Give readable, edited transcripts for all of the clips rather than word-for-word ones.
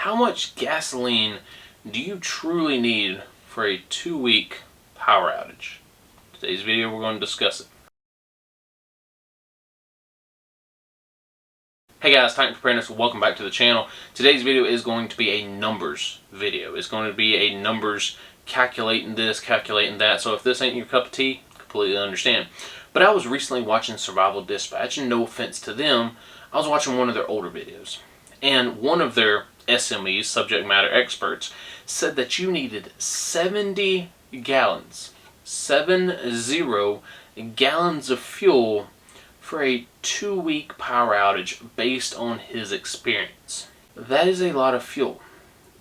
How much gasoline do you truly need for a 2-week power outage? Today's video we're going to discuss it. Hey guys, Titan Preparedness, welcome back to the channel. Today's video is going to be a numbers video. It's going to be a numbers calculating this, calculating that. So if this ain't your cup of tea, completely understand. But I was recently watching Survival Dispatch, and no offense to them, I was watching one of their older videos. And one of their SMEs, subject matter experts, said that you needed 70 gallons, 70 gallons of fuel for a 2-week power outage based on his experience. That is a lot of fuel.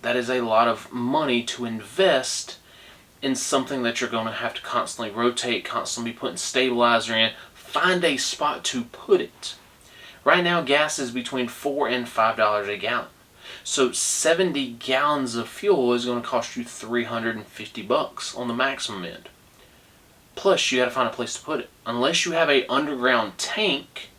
That is a lot of money to invest in something that you're going to have to constantly rotate, constantly be putting stabilizer in, find a spot to put it. Right now, gas is between $4 and $5 a gallon. So 70 gallons of fuel is going to cost you $350 on the maximum end. Plus, you got to find a place to put it. Unless you have an underground tank,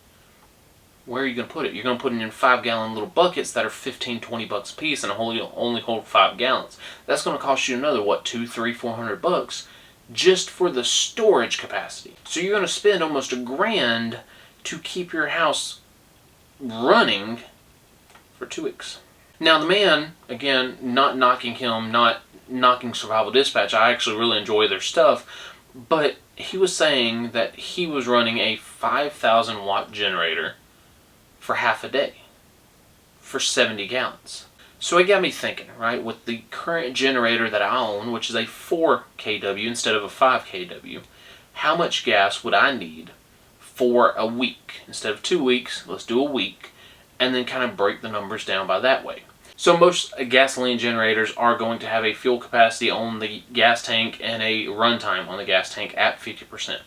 where are you going to put it? You're going to put it in 5-gallon little buckets that are $15-20 a piece and only hold 5 gallons. That's going to cost you another, what, $200-400 just for the storage capacity. So you're going to spend almost $1,000 to keep your house running for 2 weeks. Now the man, again, not knocking him, not knocking Survival Dispatch, I actually really enjoy their stuff, but he was saying that he was running a 5,000 watt generator for half a day for 70 gallons. So it got me thinking, right, with the current generator that I own, which is a 4 kW instead of a 5 kW, how much gas would I need for a week? Instead of 2 weeks, let's do a week, and then kind of break the numbers down by that way. So most gasoline generators are going to have a fuel capacity on the gas tank and a runtime on the gas tank at 50%.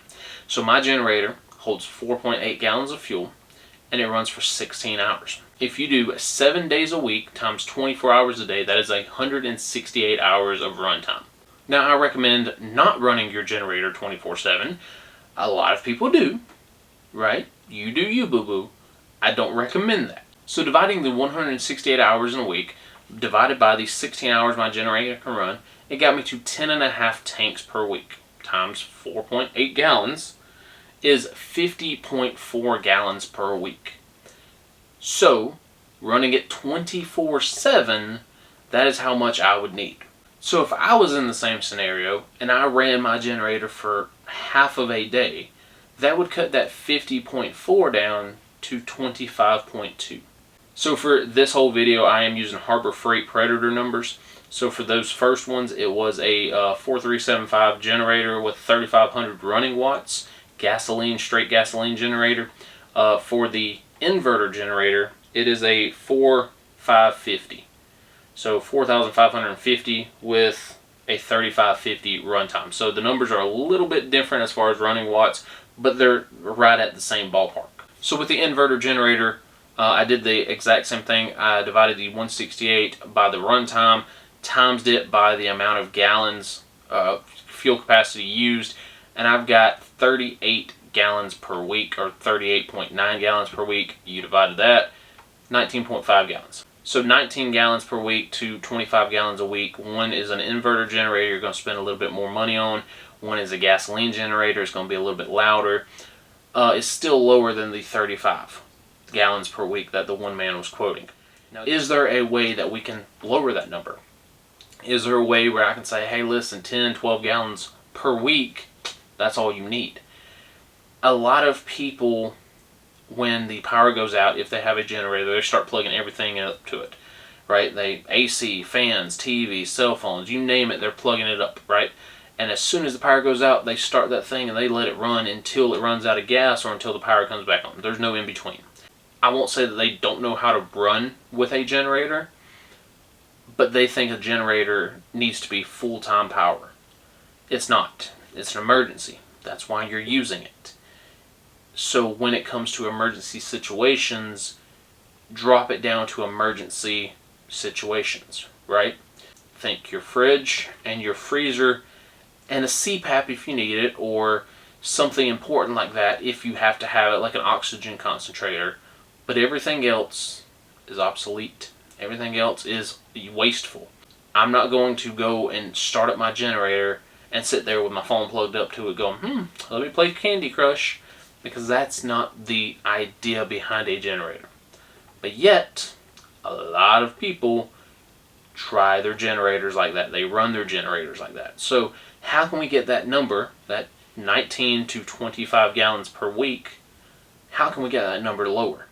So my generator holds 4.8 gallons of fuel, and it runs for 16 hours. If you do 7 days a week times 24 hours a day, that is 168 hours of runtime. Now I recommend not running your generator 24/7. A lot of people do, right? You do you, boo-boo. I don't recommend that. So dividing the 168 hours in a week, divided by the 16 hours my generator can run, it got me to 10.5 tanks per week, times 4.8 gallons, is 50.4 gallons per week. So, running it 24/7, that is how much I would need. So if I was in the same scenario, and I ran my generator for half of a day, that would cut that 50.4 down to 25.2. So for this whole video, I am using Harbor Freight Predator numbers. So for those first ones, it was a 4375 generator with 3,500 running watts, gasoline, straight gasoline generator. For the inverter generator, it is a 4550. So 4,550 with a 3,550 runtime. So the numbers are a little bit different as far as running watts, but they're right at the same ballpark. So with the inverter generator, I did the exact same thing. I divided the 168 by the runtime, times it by the amount of gallons fuel capacity used, and I've got 38 gallons per week, or 38.9 gallons per week. You divided that, 19.5 gallons. So 19 gallons per week to 25 gallons a week. One is an inverter generator you're going to spend a little bit more money on. One is a gasoline generator. It's going to be a little bit louder. It's still lower than the 35 gallons per week that the one man was quoting. Now, is there a way that we can lower that number? Is there a way where I can say, hey, listen, 10, 12 gallons per week, that's all you need? A lot of people, when the power goes out, if they have a generator, they start plugging everything up to it, right? They AC, fans, TV, cell phones, you name it, they're plugging it up, right? And as soon as the power goes out, they start that thing and they let it run until it runs out of gas or until the power comes back on. There's no in between. I won't say that they don't know how to run with a generator, but they think a generator needs to be full-time power. It's not. It's an emergency. That's why you're using it. So when it comes to emergency situations, drop it down to emergency situations, right? Think your fridge and your freezer and a CPAP if you need it, or something important like that if you have to have it, like an oxygen concentrator. But everything else is obsolete. Everything else is wasteful. I'm not going to go and start up my generator and sit there with my phone plugged up to it going, let me play Candy Crush, because that's not the idea behind a generator. But yet, a lot of people try their generators like that. They run their generators like that. So how can we get that number, that 19 to 25 gallons per week, how can we get that number lower?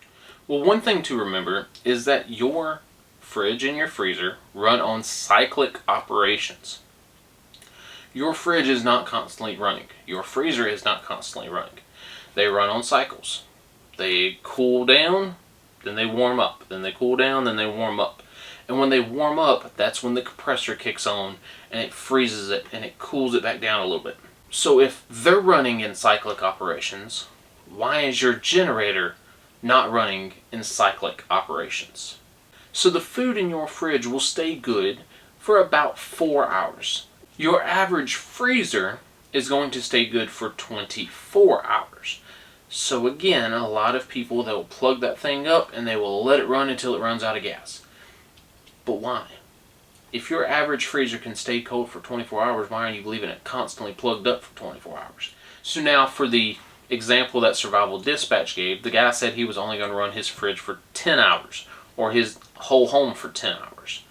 Well, one thing to remember is that your fridge and your freezer run on cyclic operations. Your fridge is not constantly running. Your freezer is not constantly running. They run on cycles. They cool down, then they warm up. Then they cool down, then they warm up. And when they warm up, that's when the compressor kicks on and it freezes it and it cools it back down a little bit. So if they're running in cyclic operations, why is your generator not running in cyclic operations? So the food in your fridge will stay good for about 4 hours. Your average freezer is going to stay good for 24 hours. So again, a lot of people, they'll plug that thing up and they will let it run until it runs out of gas. But why? If your average freezer can stay cold for 24 hours, why aren't you leaving it constantly plugged up for 24 hours? So now for the example that Survival Dispatch gave, the guy said he was only going to run his fridge for 10 hours, or his whole home for 10 hours.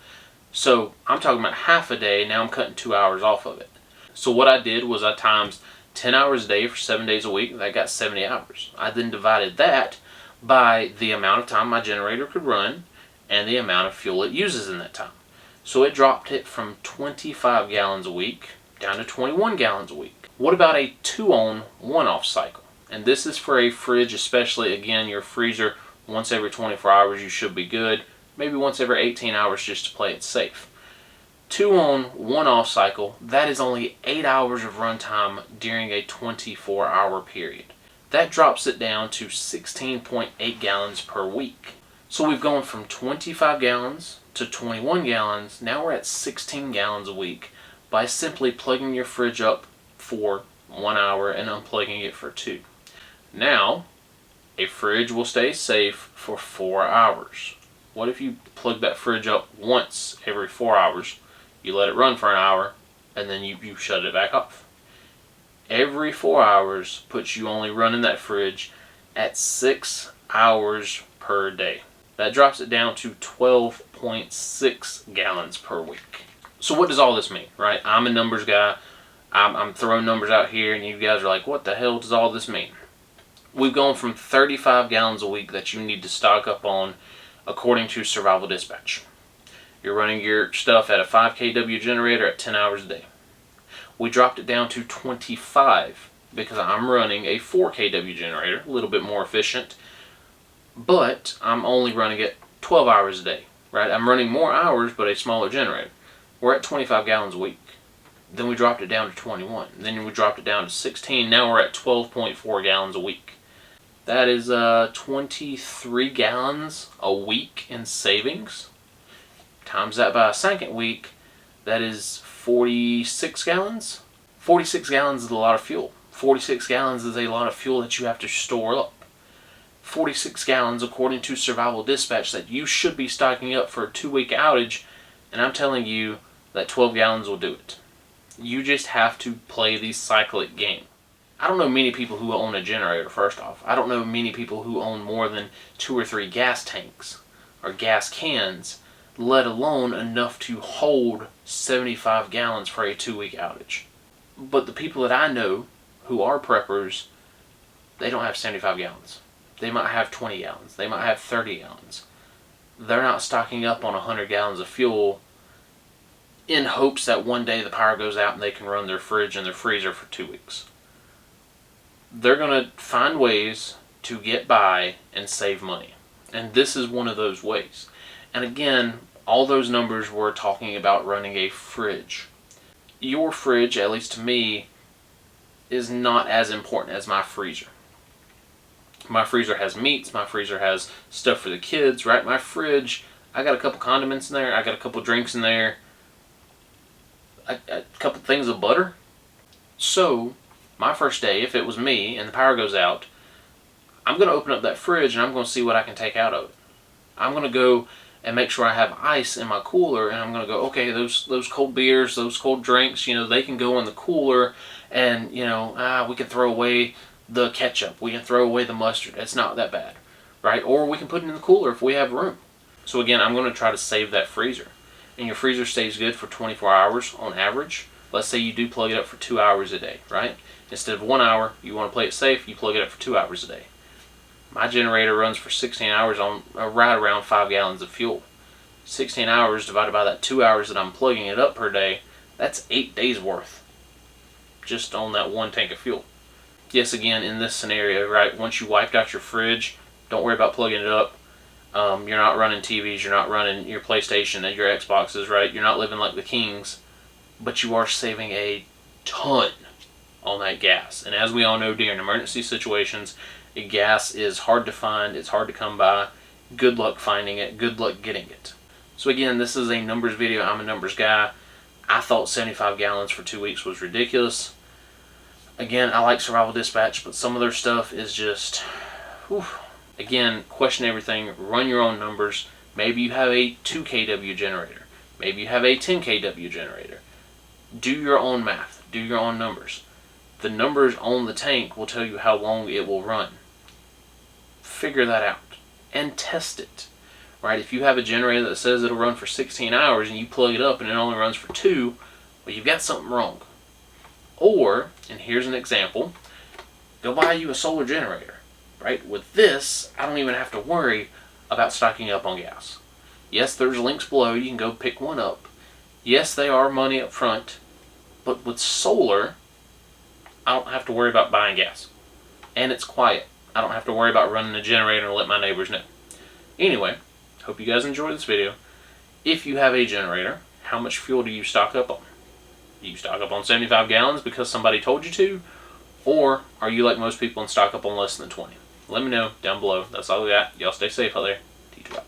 So I'm talking about half a day, now I'm cutting 2 hours off of it. So what I did was I times 10 hours a day for 7 days a week, that got 70 hours. I then divided that by the amount of time my generator could run and the amount of fuel it uses in that time. So it dropped it from 25 gallons a week down to 21 gallons a week. What about a 2-on, 1-off cycle? And this is for a fridge, especially, again, your freezer, once every 24 hours you should be good. Maybe once every 18 hours just to play it safe. 2-on, 1-off cycle, that is only 8 hours of runtime during a 24-hour period. That drops it down to 16.8 gallons per week. So we've gone from 25 gallons to 21 gallons, now we're at 16 gallons a week by simply plugging your fridge up for 1 hour and unplugging it for 2. Now, a fridge will stay safe for 4 hours. What if you plug that fridge up once every 4 hours, you let it run for an hour, and then you shut it back off? Every 4 hours puts you only running that fridge at 6 hours per day. That drops it down to 12.6 gallons per week. So what does all this mean, right? I'm a numbers guy. I'm throwing numbers out here, and you guys are like, what the hell does all this mean? We've gone from 35 gallons a week that you need to stock up on according to Survival Dispatch. You're running your stuff at a 5 kW generator at 10 hours a day. We dropped it down to 25 because I'm running a 4 kW generator, a little bit more efficient, but I'm only running it 12 hours a day, right? I'm running more hours, but a smaller generator. We're at 25 gallons a week. Then we dropped it down to 21. Then we dropped it down to 16. Now we're at 12.4 gallons a week. That is 23 gallons a week in savings. Times that by a second week, that is 46 gallons. 46 gallons is a lot of fuel. 46 gallons is a lot of fuel that you have to store up. 46 gallons, according to Survival Dispatch, that you should be stocking up for a 2-week outage, and I'm telling you that 12 gallons will do it. You just have to play the cyclic game. I don't know many people who own a generator, first off. I don't know many people who own more than 2 or 3 gas tanks or gas cans, let alone enough to hold 75 gallons for a 2-week outage. But the people that I know who are preppers, they don't have 75 gallons. They might have 20 gallons. They might have 30 gallons. They're not stocking up on 100 gallons of fuel in hopes that one day the power goes out and they can run their fridge and their freezer for 2 weeks. They're going to find ways to get by and save money. And this is one of those ways. And again, all those numbers were talking about running a fridge. Your fridge, at least to me, is not as important as my freezer. My freezer has meats, my freezer has stuff for the kids, right? My fridge, I got a couple condiments in there, I got a couple drinks in there, a couple things of butter. So, my first day, if it was me and the power goes out, I'm going to open up that fridge and I'm going to see what I can take out of it. I'm going to go and make sure I have ice in my cooler, and I'm going to go, okay, those cold beers, those cold drinks, they can go in the cooler, and we can throw away the ketchup, we can throw away the mustard. It's not that bad, right? Or we can put it in the cooler if we have room. So again, I'm going to try to save that freezer. And your freezer stays good for 24 hours on average. Let's say you do plug it up for 2 hours a day, right? Instead of 1 hour, you want to play it safe, you plug it up for 2 hours a day. My generator runs for 16 hours on right around 5 gallons of fuel. 16 hours divided by that 2 hours that I'm plugging it up per day, that's 8 days worth just on that one tank of fuel. Yes, again, in this scenario, right, once you wiped out your fridge, don't worry about plugging it up. You're not running TVs, you're not running your PlayStation and your Xboxes, right? You're not living like the kings, but you are saving a ton on that gas. And as we all know, during emergency situations, gas is hard to find, it's hard to come by. Good luck finding it, good luck getting it. So again, this is a numbers video. I'm a numbers guy. I thought 75 gallons for 2 weeks was ridiculous. Again, I like Survival Dispatch, but some of their stuff is just, whew. Again, question everything, run your own numbers. Maybe you have a 2 kW generator. Maybe you have a 10 kW generator. Do your own math, do your own numbers. The numbers on the tank will tell you how long it will run. Figure that out and test it. Right? If you have a generator that says it'll run for 16 hours and you plug it up and it only runs for 2, well, you've got something wrong. Or, and here's an example, go buy you a solar generator. Right? With this, I don't even have to worry about stocking up on gas. Yes, there's links below, you can go pick one up. Yes, they are money up front, but with solar, I don't have to worry about buying gas. And it's quiet. I don't have to worry about running a generator and let my neighbors know. Anyway, hope you guys enjoyed this video. If you have a generator, how much fuel do you stock up on? Do you stock up on 75 gallons because somebody told you to? Or are you like most people and stock up on less than 20? Let me know down below. That's all we got. Y'all stay safe out there. T2 out.